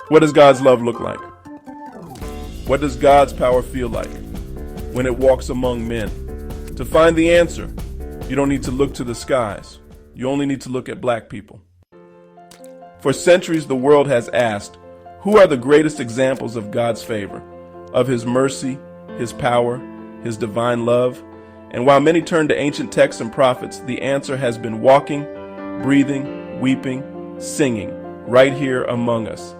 What does God's love look like? What does God's power feel like when it walks among men? To find the answer, you don't need to look to the skies. You only need to look at black people. For centuries, the world has asked, who are the greatest examples of God's favor, of His mercy, His power, His divine love? And while many turn to ancient texts and prophets, the answer has been walking, breathing, weeping, singing, right here among us.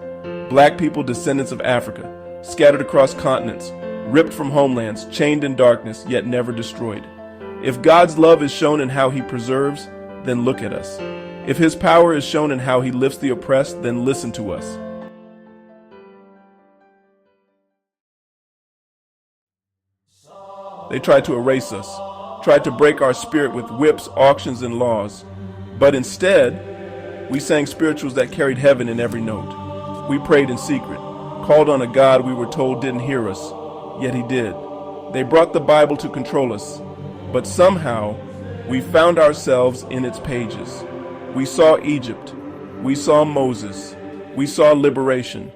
Black people, descendants of Africa, scattered across continents, ripped from homelands, chained in darkness, yet never destroyed. If God's love is shown in how He preserves, then look at us. If His power is shown in how He lifts the oppressed, then listen to us. They tried to erase us, tried to break our spirit with whips, auctions, and laws. But instead, we sang spirituals that carried heaven in every note. We prayed in secret, called on a God we were told didn't hear us, yet He did. They brought the Bible to control us, but somehow we found ourselves in its pages. We saw Egypt, we saw Moses, we saw liberation,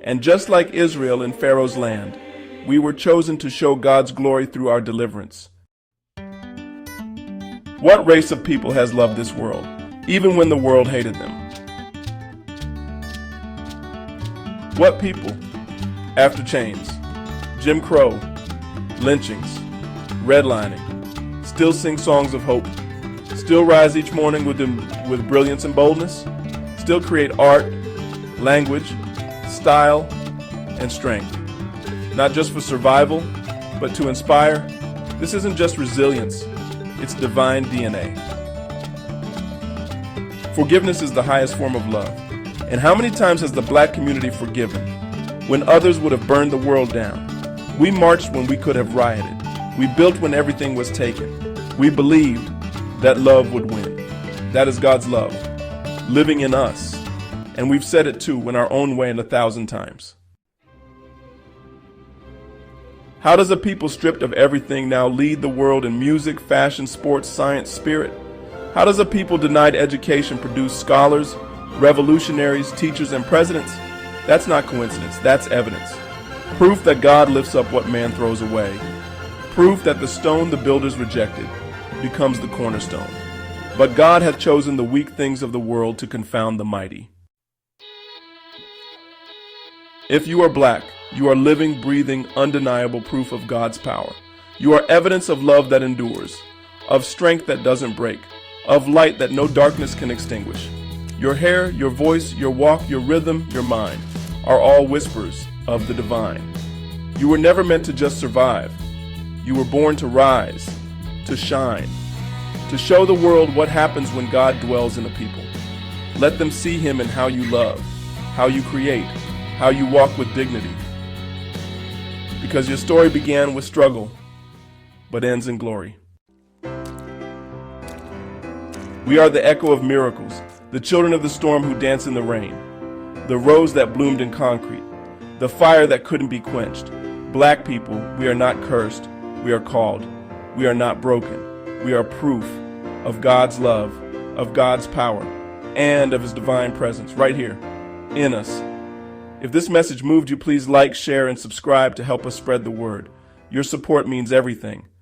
and just like Israel in Pharaoh's land, we were chosen to show God's glory through our deliverance. What race of people has loved this world, even when the world hated them? What people, after chains, Jim Crow, lynchings, redlining, still sing songs of hope, still rise each morning with brilliance and boldness, still create art, language, style, and strength? Not just for survival, but to inspire. This isn't just resilience, it's divine DNA. Forgiveness is the highest form of love. And how many times has the black community forgiven when others would have burned the world down? We marched when we could have rioted. We built when everything was taken. We believed that love would win. That is God's love, living in us. And we've said it too in our own way 1,000 times. How does a people stripped of everything now lead the world in music, fashion, sports, science, spirit? How does a people denied education produce scholars, revolutionaries, teachers, and presidents? That's not coincidence, that's evidence. Proof that God lifts up what man throws away. Proof that the stone the builders rejected becomes the cornerstone. But God hath chosen the weak things of the world to confound the mighty. If you are black, you are living, breathing, undeniable proof of God's power. You are evidence of love that endures, of strength that doesn't break, of light that no darkness can extinguish. Your hair, your voice, your walk, your rhythm, your mind are all whispers of the divine. You were never meant to just survive. You were born to rise, to shine, to show the world what happens when God dwells in a people. Let them see Him in how you love, how you create, how you walk with dignity. Because your story began with struggle, but ends in glory. We are the echo of miracles, the children of the storm who dance in the rain, the rose that bloomed in concrete, the fire that couldn't be quenched. Black people, we are not cursed, we are called. We are not broken. We are proof of God's love, of God's power, and of His divine presence right here in us. If this message moved you, please like, share, and subscribe to help us spread the word. Your support means everything.